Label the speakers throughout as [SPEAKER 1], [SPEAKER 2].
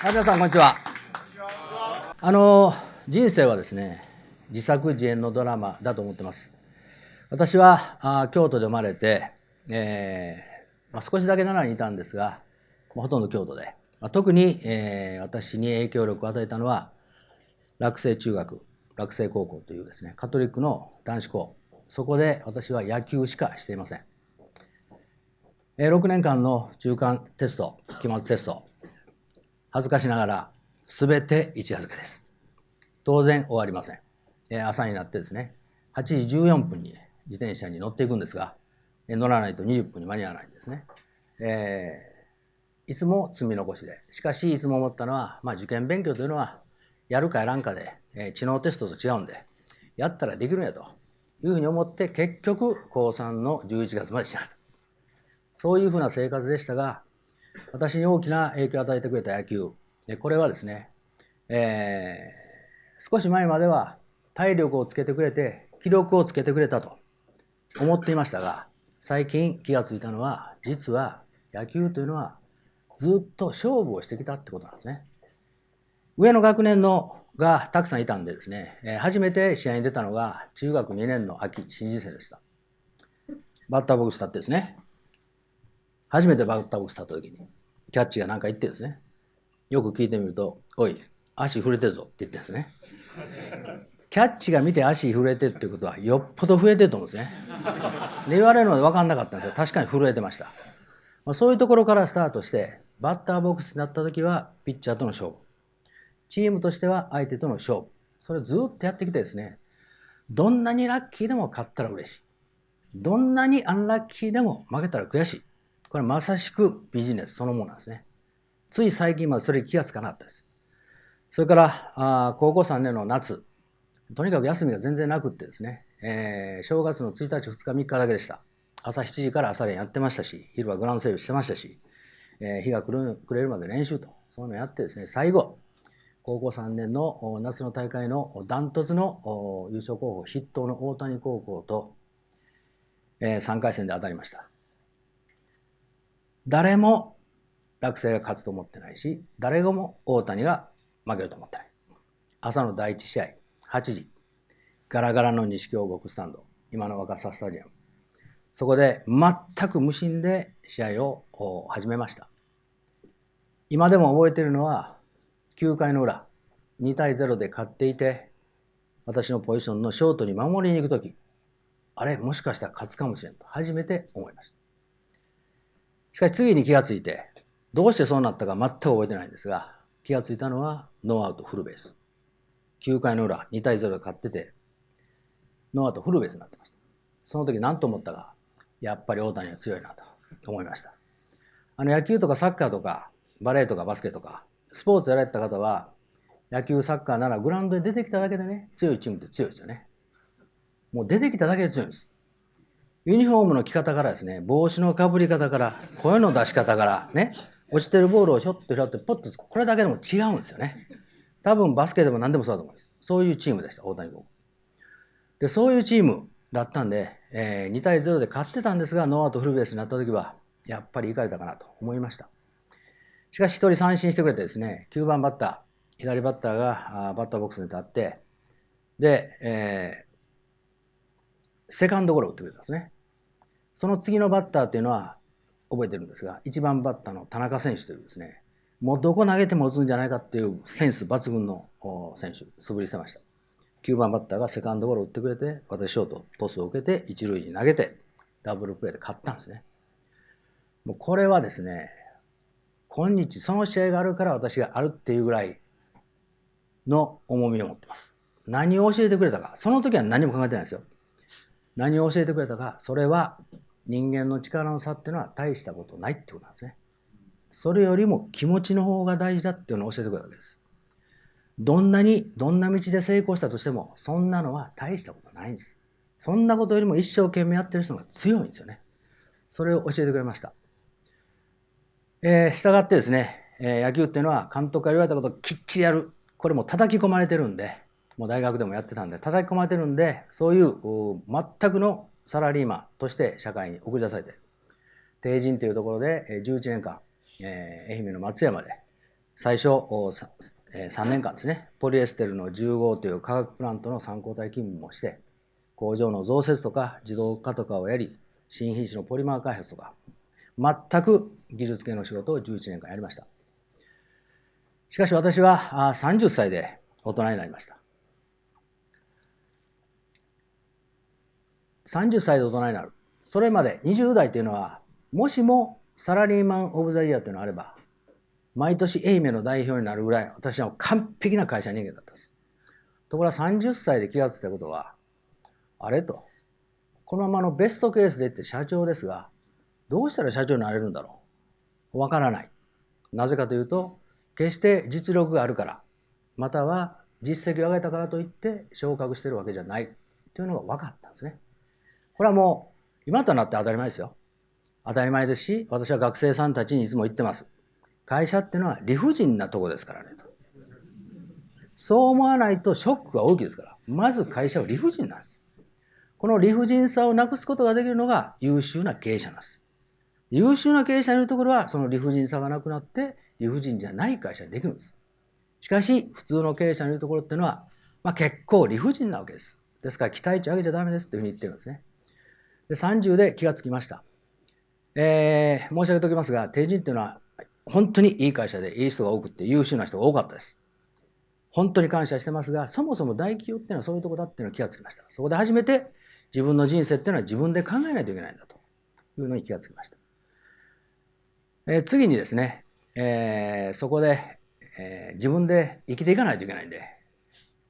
[SPEAKER 1] はい、皆さんこんにちは。人生はですね、自作自演のドラマだと思ってます。私は京都で生まれて、少しだけ奈良にいたんですが、ほとんど京都で、特に、私に影響力を与えたのは洛西中学、洛西高校というですね、カトリックの男子校、そこで私は野球しかしていません。6年間の中間テスト、期末テスト、恥ずかしながら全て一夜漬けです。当然終わりません。朝になってですね、8時14分に自転車に乗っていくんですが、乗らないと20分に間に合わないんですね。いつも積み残しで、しかしいつも思ったのは、受験勉強というのはやるかやらんかで、知能テストと違うんで、やったらできるんやというふうに思って、結局高3の11月までしなかった。そういうふうな生活でしたが、私に大きな影響を与えてくれた野球、これはですね、少し前までは体力をつけてくれて気力をつけてくれたと思っていましたが、最近気がついたのは、実は野球というのはずっと勝負をしてきたってことなんですね。上の学年のがたくさんいたんでですね、初めて試合に出たのが中学2年の秋、新人生でした。バッターボックス立ってですね、初めてバッターボックス立った時にキャッチが何か言ってですね、よく聞いてみると、おい、足震えてるぞって言ってるんですね。キャッチが見て足震えてるっていうことはよっぽど増えてると思うんですね。で言われるので分かんなかったんですよ。確かに震えてました。そういうところからスタートして、バッターボックスになった時はピッチャーとの勝負、チームとしては相手との勝負、それをずっとやってきてですね、どんなにラッキーでも勝ったら嬉しい、どんなにアンラッキーでも負けたら悔しい。これまさしくビジネスそのものなんですね。つい最近までそれに気がつかなかったです。それから高校3年の夏、とにかく休みが全然なくってですね、正月の1日2日3日だけでした。朝7時から朝練やってましたし、昼はグラウンド整備してましたし、日が暮れるまで練習と、そういうのやってですね、最後高校3年の夏の大会のダントツの優勝候補筆頭の大谷高校と、3回戦で当たりました。誰も洛西が勝つと思ってないし、誰も大谷が負けると思ってない。朝の第1試合8時、ガラガラの西京極スタンド、今の若狭スタジアム、そこで全く無心で試合を始めました。今でも覚えているのは、9回の裏2対0で勝っていて、私のポジションのショートに守りに行くとき、あれもしかしたら勝つかもしれんと初めて思いました。しかし次に気がついて、どうしてそうなったか全く覚えてないんですが、気がついたのはノーアウトフルベース、9回の裏2対0で勝ってて、ノーアウトフルベースになってました。その時何と思ったか、やっぱり大谷は強いなと思いました。野球とかサッカーとかバレーとかバスケとかスポーツやられた方は、野球サッカーならグラウンドに出てきただけでね、強いチームって強いですよね。もう出てきただけで強いんです。ユニフォームの着方からですね、帽子のかぶり方から、声の出し方からね、落ちてるボールをひょっと拾ってポッと、これだけでも違うんですよね。多分バスケでも何でもそうだと思います。そういうチームでした、大谷君。で、そういうチームだったんで、2対0で勝ってたんですが、ノーアウトフルベースになった時は、やっぱりいかれたかなと思いました。しかし一人三振してくれてですね、9番バッター、左バッターがバッターボックスに立って、で、セカンドゴロを打ってくれたんですね。その次のバッターっていうのは覚えてるんですが、1番バッターの田中選手というですね、もうどこ投げても打つんじゃないかっていうセンス抜群の選手、素振りしてました。9番バッターがセカンドゴロを打ってくれて、私ショートトスを受けて一塁に投げてダブルプレーで勝ったんですね。もうこれはですね、今日その試合があるから私があるっていうぐらいの重みを持ってます。何を教えてくれたか、その時は何も考えてないですよ。何を教えてくれたか、それは人間の力の差っていうのは大したことないってことなんですね。それよりも気持ちの方が大事だっていうのを教えてくれたわけです。どんな道で成功したとしても、そんなのは大したことないんです。そんなことよりも一生懸命やってる人が強いんですよね。それを教えてくれました。したがってですね、野球っていうのは監督が言われたことをきっちりやる。これも叩き込まれてるんで、もう大学でもやってたんで、叩き込まれてるんで、そういう全くのサラリーマンとして社会に送り出されて、帝人というところで11年間、愛媛の松山で最初3年間ですね、ポリエステルの10号という化学プラントの参考体勤務もして、工場の増設とか自動化とかをやり、新品種のポリマー開発とか、全く技術系の仕事を11年間やりました。しかし私は30歳で大人になりました。30歳で大人になる。それまで20代というのは、もしもサラリーマン・オブ・ザ・イヤーというのがあれば、毎年愛媛の代表になるぐらい、私は完璧な会社人間だったんです。ところが30歳で気がついたことは、あれと、このままのベストケースで言って社長ですが、どうしたら社長になれるんだろう。わからない。なぜかというと、決して実力があるから、または実績を上げたからといって昇格してるわけじゃないというのが分かったんですね。これはもう今となって当たり前ですよ。当たり前ですし、私は学生さんたちにいつも言ってます。会社っていうのは理不尽なとこですからねと。そう思わないとショックが大きいですから、まず会社は理不尽なんです。この理不尽さをなくすことができるのが優秀な経営者なんです。優秀な経営者のいるところはその理不尽さがなくなって理不尽じゃない会社にできるんです。しかし普通の経営者のいるところっていうのは、結構理不尽なわけです。ですから期待値上げちゃダメですというふうに言ってるんですね。で30で気がつきました。申し上げておきますが、帝人っていうのは本当にいい会社でいい人が多くて優秀な人が多かったです。本当に感謝してますが、そもそも大企業っていうのはそういうところだっていうのを気がつきました。そこで初めて自分の人生っていうのは自分で考えないといけないんだというのに気がつきました。次にですね、そこで、自分で生きていかないといけないんで、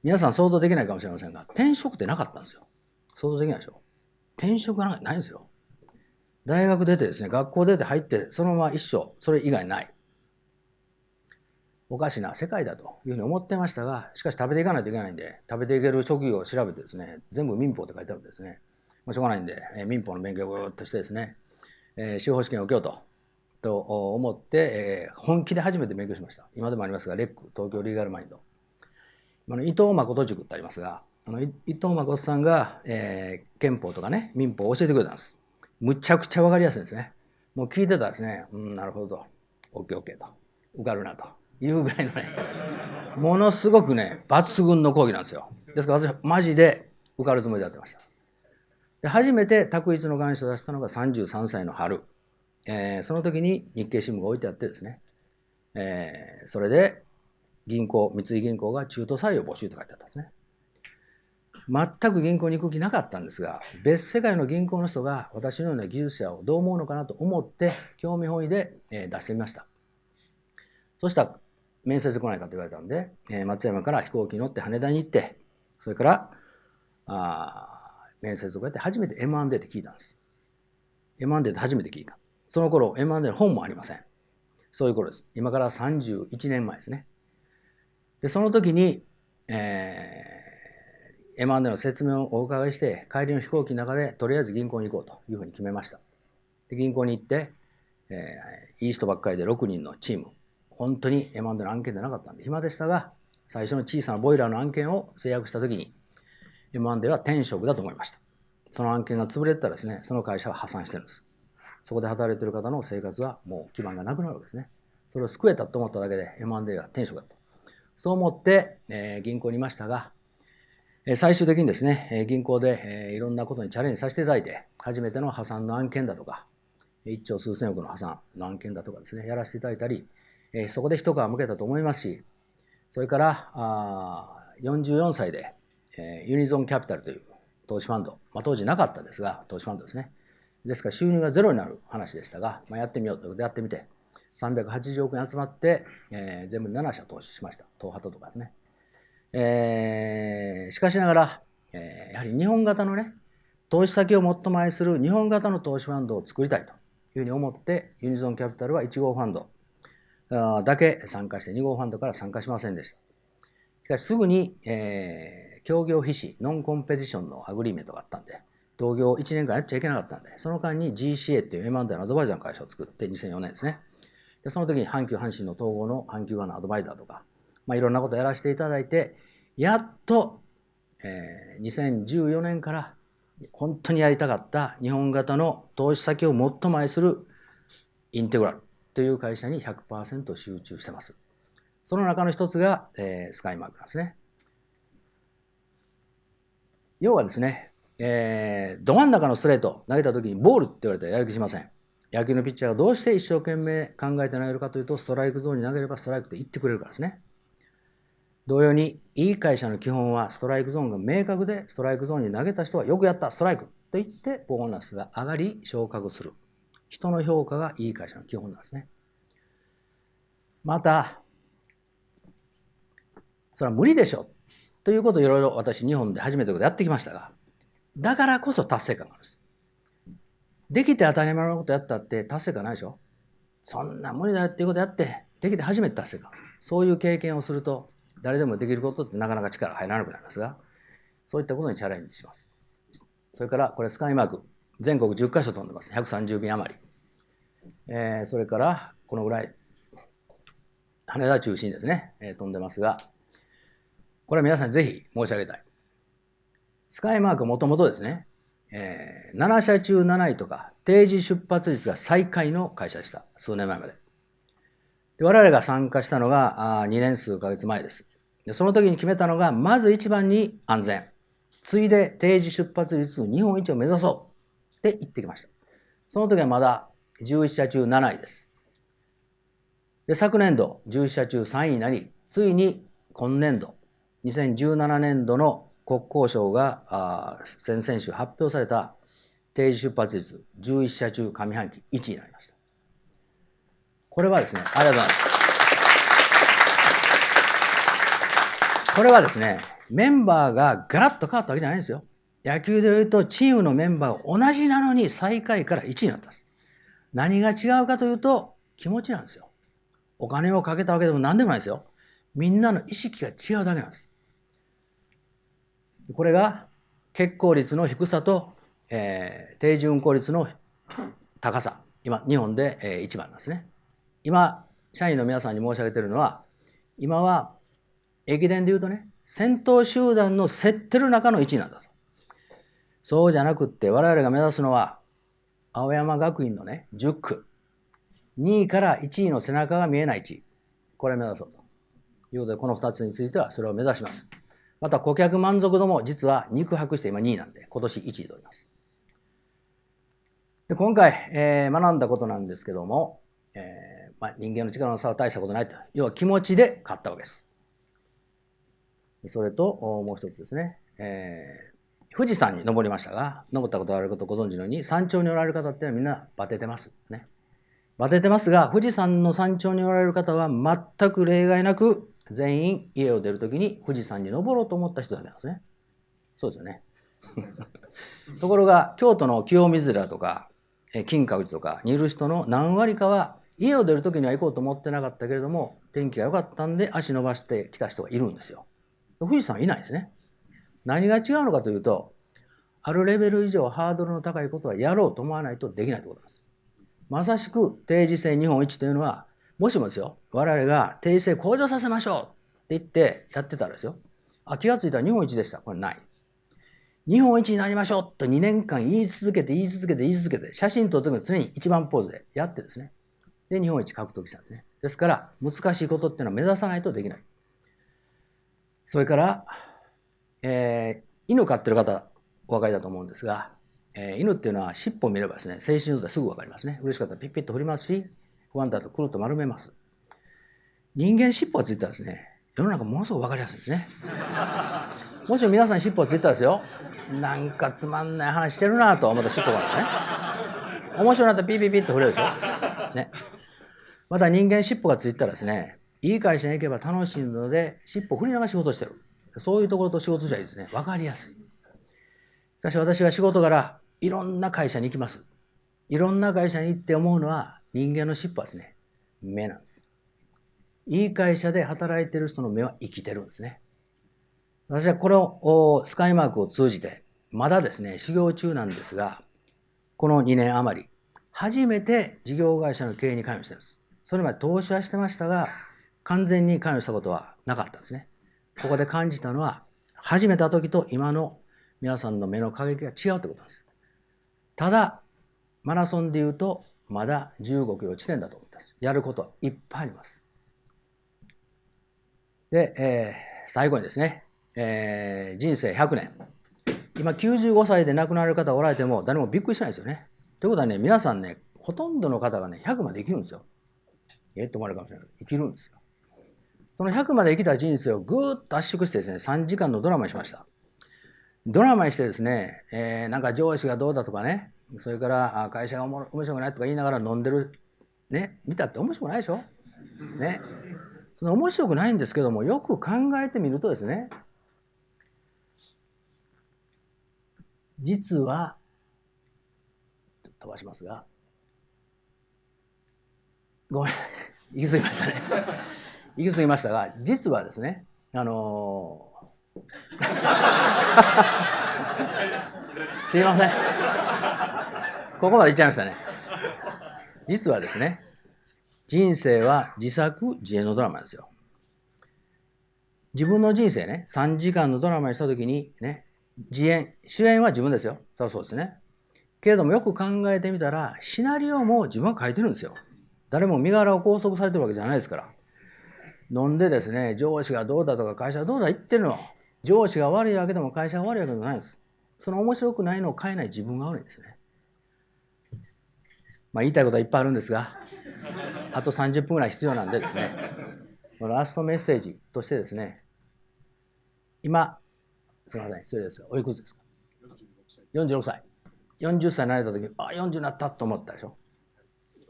[SPEAKER 1] 皆さん想像できないかもしれませんが、転職ってなかったんですよ。想像できないでしょ。転職がないんですよ。大学出てですね、学校出て入って、そのまま一生、それ以外ない。おかしな世界だというふうに思ってましたが、しかし食べていかないといけないんで、食べていける職業を調べてですね、全部民法って書いてあるんですね。しょうがないんで、民法の勉強をぐーっとしてですね、司法試験を受けようと思って、本気で初めて勉強しました。今でもありますが、レック、東京リーガルマインド。伊藤誠塾ってありますが、伊藤誠さんが、憲法とかね、民法を教えてくれたんです。むちゃくちゃわかりやすいんですね。もう聞いてたらですね、なるほど、OK と、受かるなというぐらいのね、ものすごくね、抜群の講義なんですよ。ですから私、マジで受かるつもりでやってました。で初めて択一の願書を出したのが33歳の春。その時に日経新聞が置いてあってですね、それで銀行、三井銀行が中途採用募集と書いてあったんですね。全く銀行に行く気なかったんですが、別世界の銀行の人が私のような技術者をどう思うのかなと思って興味本位で出してみました。そしたら面接来ないかと言われたんで、松山から飛行機に乗って羽田に行って、それから面接をこうやって初めて M&A って聞いたんです。M&A って初めて聞いた。その頃 M&A の本もありません。そういう頃です。今から31年前ですね。で、その時に、M&A の説明をお伺いして、帰りの飛行機の中でとりあえず銀行に行こうというふうに決めました。で、銀行に行って、いい人ばっかりで6人のチーム。本当に M&A の案件でなかったんで暇でしたが、最初の小さなボイラーの案件を制約した時に、M&A は転職だと思いました。その案件が潰れてたらですね、その会社は破産してるんです。そこで働いている方の生活はもう基盤がなくなるわけですね。それを救えたと思っただけで M&A は転職だと。そう思って、銀行にいましたが、最終的にですね、銀行で、いろんなことにチャレンジさせていただいて、初めての破産の案件だとか、1兆数千億の破産の案件だとかですね、やらせていただいたり、そこで一皮むけたと思いますし、それから44歳で、ユニゾンキャピタルという投資ファンド、当時なかったですが、投資ファンドですね。ですから収入がゼロになる話でしたが、やってみようということでやってみて、380億円集まって、全部7社投資しました。東ハトとかですね。しかしながら、やはり日本型のね、投資先を最も愛する日本型の投資ファンドを作りたいというふうに思って、ユニゾンキャピタルは1号ファンドだけ参加して2号ファンドから参加しませんでした。しかしすぐに、協業非紙ノンコンペティションのアグリーメントがあったんで、同業1年間やっちゃいけなかったんで、その間に GCA っていう M&A のアドバイザーの会社を作って2004年ですね。でその時に阪急阪神の統合の阪急側のアドバイザーとか、いろんなことをやらせていただいて、やっと、2014年から本当にやりたかった日本型の投資先を最も愛するインテグラルという会社に 100% 集中してます。その中の一つが、スカイマークなんですね。要はですね、ど真ん中のストレート投げた時にボールって言われたらやる気しません。野球のピッチャーがどうして一生懸命考えて投げるかというと、ストライクゾーンに投げればストライクと言ってくれるからですね。同様に、いい会社の基本はストライクゾーンが明確で、ストライクゾーンに投げた人はよくやった、ストライクと言ってボーナスが上がり昇格する。人の評価がいい会社の基本なんですね。また、それは無理でしょということをいろいろ私日本で初めてのことやってきましたが、だからこそ達成感があるんです。できて当たり前のことやったって達成感ないでしょ。そんな無理だよっていうことやって、できて初めて達成感。そういう経験をすると、誰でもできることってなかなか力入らなくなりますが、そういったことにチャレンジします。それからこれスカイマーク、全国10カ所飛んでます。130便余り。それからこのぐらい、羽田中心ですね、飛んでますが、これは皆さんにぜひ申し上げたい。スカイマークはもともとですね、7社中7位とか定時出発率が最下位の会社でした。数年前まで。で我々が参加したのが2年数ヶ月前です。でその時に決めたのが、まず一番に安全。次いで定時出発率の日本一を目指そうって言ってきました。その時はまだ11社中7位です。で昨年度11社中3位になり、ついに今年度2017年度の国交省が先々週発表された定時出発率11社中上半期1位になりました。これはですね、ありがとうございます。これはですね、メンバーがガラッと変わったわけじゃないんですよ。野球でいうとチームのメンバーが同じなのに最下位から1位になったんです。何が違うかというと気持ちなんですよ。お金をかけたわけでも何でもないですよ。みんなの意識が違うだけなんです。これが欠航率の低さと、定時運行率の高さ。今、日本で、一番なんですね。今、社員の皆さんに申し上げているのは、今は駅伝でいうとね、先頭集団の競ってる中の1位なんだと。そうじゃなくって、我々が目指すのは、青山学院のね、10区。2位から1位の背中が見えない位置。これを目指そうということで、この2つについてはそれを目指します。また顧客満足度も実は肉薄して今2位なんで、今年1位でおります。で今回、学んだことなんですけども、人間の力の差は大したことないと。要は気持ちで勝ったわけです。それともう一つですね、富士山に登りましたが、登ったことがあることをご存知のように、山頂におられる方っていうのはみんなバテてますね。バテてますが、富士山の山頂におられる方は全く例外なく、全員家を出るときに富士山に登ろうと思った人だけなんですね。そうですよね。ところが、京都の清水寺とか、金閣寺とかにいる人の何割かは、家を出るときには行こうと思ってなかったけれども、天気が良かったんで足伸ばしてきた人がいるんですよ。富士山はいないですね。何が違うのかというと、あるレベル以上ハードルの高いことはやろうと思わないとできないということなんです。まさしく定時制日本一というのは、もしもですよ、我々が定時制向上させましょうって言ってやってたらですよ、気がついたら日本一でした。これない。日本一になりましょうと2年間言い続けて、写真撮るときも常に一番ポーズでやってですね。で、日本一獲得したんですね。ですから、難しいことっていうのは目指さないとできない。それから、犬飼ってる方、お分かりだと思うんですが、犬っていうのは尻尾を見ればですね、精神状態すぐ分かりますね。嬉しかったらピッピッと振りますし、不安だとくるっと丸めます。人間尻尾がついたらですね、世の中ものすごく分かりやすいですね。もし皆さん尻尾がついたらですよ、なんかつまんない話してるなと思った尻尾がね、面白いなったらピッピッピッと振れるでしょ。ね。また人間尻尾がついたらですね、いい会社に行けば楽しいので、尻尾振りながら仕事してる。そういうところと仕事じゃいいですね。分かりやすい。しかし私は仕事柄、いろんな会社に行きます。いろんな会社に行って思うのは、人間の尻尾はですね、目なんです。いい会社で働いている人の目は生きてるんですね。私はこのスカイマークを通じて、まだですね、修行中なんですが、この2年余り、初めて事業会社の経営に関与してるんです。それまで投資はしてましたが、完全に関与したことはなかったんですね。ここで感じたのは、始めた時と今の皆さんの目の輝きが違うということなんです。ただ、マラソンでいうと、まだ15キロ地点だと思います。やることはいっぱいあります。で、最後にですね、人生100年。今95歳で亡くなられる方がおられても誰もびっくりしないですよね。ということはね、皆さんね、ほとんどの方がね、100まで生きるんですよ。と思われるかもしれないけど、生きるんですよ。その100まで生きた人生をぐーっと圧縮してですね、3時間のドラマにしました。ドラマにしてですね、なんか上司がどうだとかね、それから会社が面白くないとか言いながら飲んでる、ね、見たって面白くないでしょ。ね。その面白くないんですけども、よく考えてみるとですね、実は、飛ばしますが、ごめんなさい、行き過ぎましたね。行き過ぎましたが、実はですね、すいません。ここまで行っちゃいましたね。実はですね、人生は自作自演のドラマですよ。自分の人生ね、3時間のドラマにしたときにね、自演、主演は自分ですよ。そうですね。けれどもよく考えてみたら、シナリオも自分が書いてるんですよ。誰も身柄を拘束されてるわけじゃないですから。飲んでですね、上司がどうだとか会社がどうだ言ってるの。上司が悪いわけでも会社が悪いわけでもないんです。その面白くないのを変えない自分が悪いんですよね。言いたいことはいっぱいあるんですが、あと30分ぐらい必要なんでですね、ラストメッセージとしてですね、今、すみません、失礼ですが、おいくつですか？ 46 歳。40歳になれた時、40になったと思ったでしょ。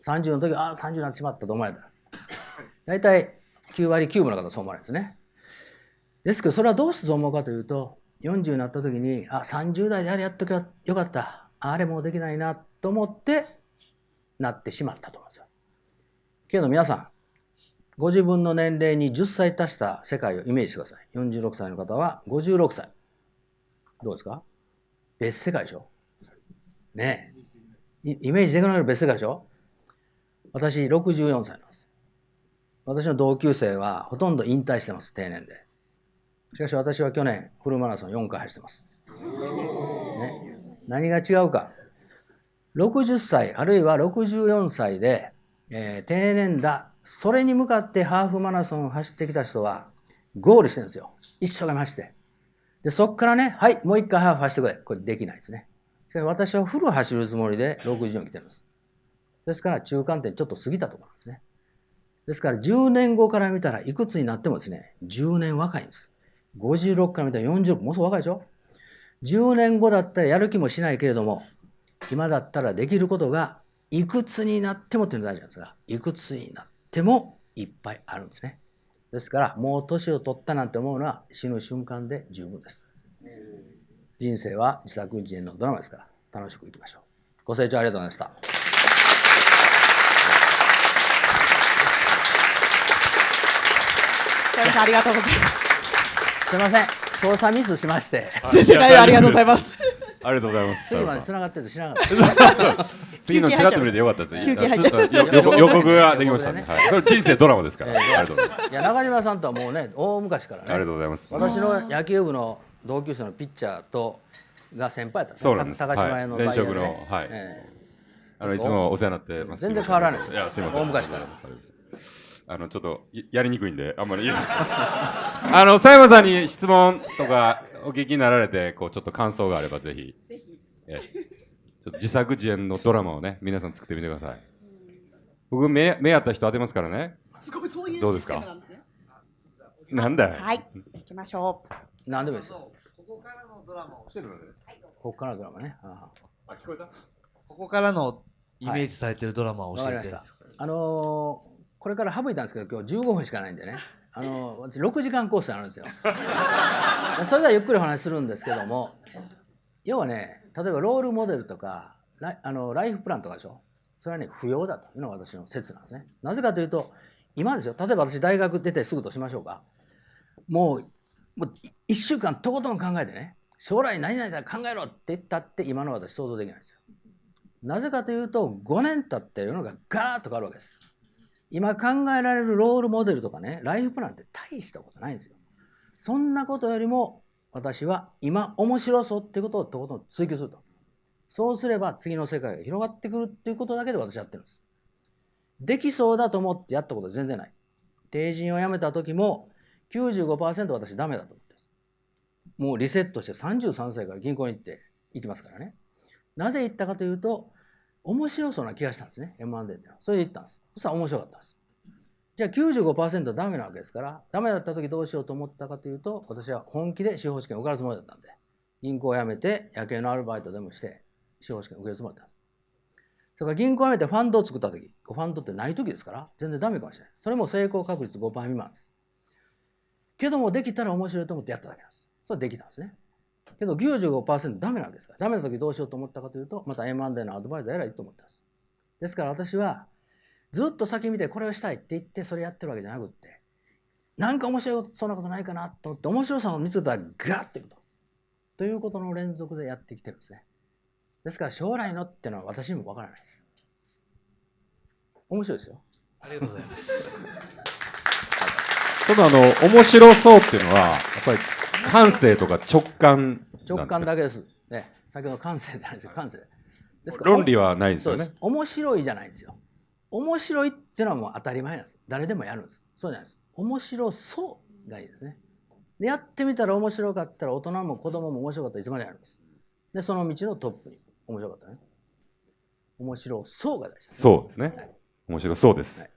[SPEAKER 1] 30の時、30になってしまったと思われた。大体9割9分の方はそう思われるんですね。ですけど、それはどうしてそう思うかというと、40になった時に、30代であれやっときゃよかった。あれもうできないなと思ってなってしまったと思うんですよ。けど皆さん、ご自分の年齢に10歳足した世界をイメージしてください。46歳の方は56歳。どうですか？別世界でしょ。ねえ。イメージできなくなる別世界でしょ。私64歳なんです。私の同級生はほとんど引退してます、定年で。しかし私は去年フルマラソン4回走ってます。ね、何が違うか。60歳あるいは64歳で、定年だ。それに向かってハーフマラソンを走ってきた人はゴールしてるんですよ。一生懸命走って。で、そこからね、はい、もう一回ハーフ走ってくれ。これできないですね。私はフル走るつもりで64来てるんです。ですから中間点ちょっと過ぎたところなんですね。ですから10年後から見たらいくつになってもですね、10年若いんです。56から見たら46、もうすぐ若いでしょ。10年後だったらやる気もしないけれども、今だったらできることがいくつになってもっていうのが大事なんですが、いくつになってもいっぱいあるんですね。ですからもう年を取ったなんて思うのは死ぬ瞬間で十分です。人生は自作自演のドラマですから楽しくいきましょう。ご清聴ありがとうございました。
[SPEAKER 2] 先生ありがとうございます。
[SPEAKER 1] すみません、操作ミスしまして。
[SPEAKER 2] 先生ありがとうございます。
[SPEAKER 3] ありがとうございます。
[SPEAKER 1] 次まで繋がってると知らなかった。
[SPEAKER 3] 次のチラッと見れてよかったです。
[SPEAKER 2] 休憩入っちゃう。
[SPEAKER 3] 予告ができましたね。はい。それ人生ドラマですから。ありがとうございます。
[SPEAKER 1] いや、中島さんとはもうね、大昔からね。
[SPEAKER 3] ありがとうございます。
[SPEAKER 1] 私の野球部の同級生のピッチャーとが先輩だった。
[SPEAKER 3] そうなんです。
[SPEAKER 1] 高島屋の
[SPEAKER 3] 前職の、はい。いつもお世話になってます。
[SPEAKER 1] 全然変わらないです。
[SPEAKER 3] いや、すみません。
[SPEAKER 1] 大昔から。
[SPEAKER 3] ちょっとやりにくいんであんまり佐山さんに質問とかお聞きになられてちょっと感想があればぜひちょっと自作自演のドラマをね皆さん作ってみてください。僕目合った人当てますからね。
[SPEAKER 2] すごい、そういう
[SPEAKER 3] どうですか？なんだよ。
[SPEAKER 2] はい、行きましょう。
[SPEAKER 1] 何でもいいですよ。
[SPEAKER 4] ここからのドラマを
[SPEAKER 1] ここからのドラマね。
[SPEAKER 3] 聞こえた？
[SPEAKER 4] ここからのイメージされてるドラマを教えて。
[SPEAKER 1] これから省いたんですけど今日15分しかないんでね、私6時間コースあるんですよ。それではゆっくりお話しするんですけども、要はね、例えばロールモデルとかライフプランとかでしょ。それはね不要だというのが私の説なんですね。なぜかというと今ですよ、例えば私大学出てすぐとしましょうか。もう1週間とことん考えてね、将来何々だ考えろって言ったって今の私想像できないんですよ。なぜかというと5年経って世の中ガラッと変わるわけです。今考えられるロールモデルとかね、ライフプランって大したことないんですよ。そんなことよりも私は今面白そうっていうことをとことん追求すると。そうすれば次の世界が広がってくるっていうことだけで私やってるんです。できそうだと思ってやったことは全然ない。帝人を辞めた時も95% 私ダメだと思ってます。もうリセットして33歳から銀行に行きますからね。なぜ行ったかというと、面白そうな気がしたんですね、M&A っていうのは。それで行ったんです。そしたら面白かったんです。じゃあ 95% ダメなわけですから、ダメだった時どうしようと思ったかというと、私は本気で司法試験を受かるつもりだったんで、銀行を辞めて夜景のアルバイトでもして司法試験を受けるつもりだったんです。それから銀行を辞めてファンドを作った時、ファンドってない時ですから全然ダメかもしれない。それも成功確率 5% 未満です。けどもできたら面白いと思ってやっただけなんです。それできたんですね。けど 95% ダメなんですから、ダメな時どうしようと思ったかというと、また M&A のアドバイザー偉いと思ったんです。ですから私はずっと先見てこれをしたいって言ってそれやってるわけじゃなくって、なんか面白そうなことないかなと思って面白さを見つけたらガッといくということの連続でやってきてるんですね。ですから将来のってのは私にもわからないです。面白いですよ。
[SPEAKER 4] ありがとうございます。
[SPEAKER 3] ちょっと面白そうっていうのは、やっぱり感性とか直感なんですか？
[SPEAKER 1] 直感だけです。ね、先ほど感性じゃないですよ、感性。ですから
[SPEAKER 3] 論理はないですよね。
[SPEAKER 1] 面白いじゃないんですよ。面白いっていうのはもう当たり前なんです。誰でもやるんです。そうじゃないです。面白そうがいいですね。でやってみたら面白かったら大人も子供も面白かったらいつまでやるんです。でその道のトップに面白かったね。面白そうが大事です、ね。
[SPEAKER 3] そうですね。
[SPEAKER 1] はい、
[SPEAKER 3] 面白そうです。はい、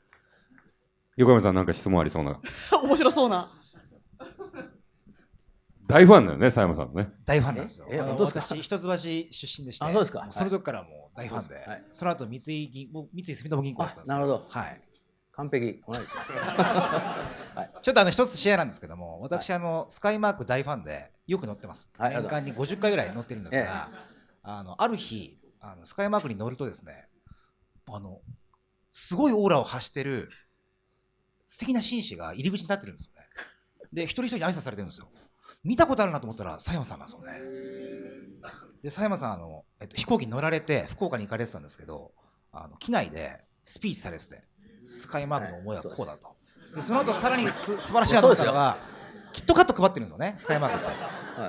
[SPEAKER 3] 横山さんなんか質問ありそうな。
[SPEAKER 2] 面白そうな。
[SPEAKER 3] 大ファンだよね、佐山さんのね。
[SPEAKER 4] 大ファンなんですよ。
[SPEAKER 1] 私、
[SPEAKER 4] 一橋出身でして、
[SPEAKER 1] そうですか。
[SPEAKER 4] その時からもう大ファンで、はい、その後三井住友銀行だったんですけど。
[SPEAKER 1] なるほど。
[SPEAKER 4] はい。
[SPEAKER 1] 完璧。同じです。
[SPEAKER 4] はい、ちょっと一つシェアなんですけども、私スカイマーク大ファンでよく乗ってます。年間に50回ぐらい乗ってるんですが、ある日スカイマークに乗るとですね、すごいオーラを発してる素敵な紳士が入り口に立ってるんですよね。で一人一人に挨拶されてるんですよ。見たことあるなと思ったら佐山さんなんですよね。で佐山さん飛行機に乗られて福岡に行かれてたんですけど、機内でスピーチされてて、スカイマークの思いはこうだと。でその後さらに素晴らしいなと思ったのが、キットカット配ってるんですよね、スカイマークっ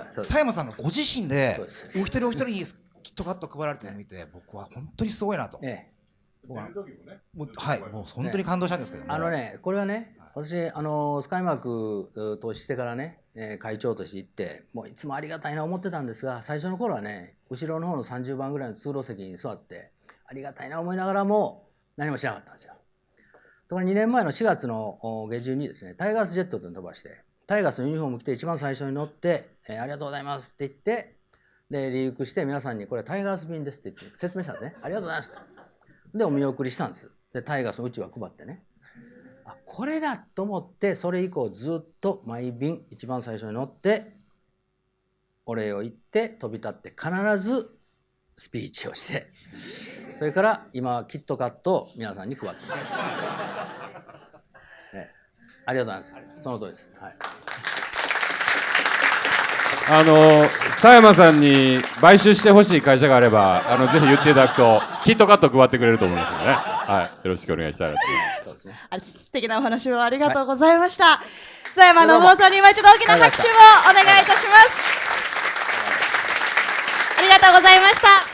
[SPEAKER 4] て。佐山さんがご自身でお一人お一人にキットカット配られてるのを見て、僕は本当にすごいなと。僕ははい、もう本当に感動したんですけども、
[SPEAKER 1] これはね、私スカイマーク投資してからね、会長として行って、もういつもありがたいな思ってたんですが、最初の頃はね、後ろの方の30番ぐらいの通路席に座ってありがたいな思いながらも何もしなかったんですよ。ところが2年前の4月の下旬にですね、タイガースジェットというのを飛ばして、タイガースのユニフォーム着て一番最初に乗って、ありがとうございますって言って、で離陸して皆さんにこれタイガース便ですって言って説明したんですね。ありがとうございますと。でお見送りしたんです。でタイガースのうちわ配ってね、これだと思って、それ以降ずっと毎便一番最初に乗ってお礼を言って飛び立って必ずスピーチをして、それから今キットカットを皆さんに配ってます。ありがとうございます。その通りです。はい。
[SPEAKER 3] 佐山さんに買収してほしい会社があれば、ぜひ言っていただくと、キットカット配ってくれると思いますのでね。はい。よろしくお願いしたいなと思います。そうですね。
[SPEAKER 2] 素敵なお話をありがとうございました。佐山信夫さんに今一度大きな拍手をお願いいたします。ありがとうございました。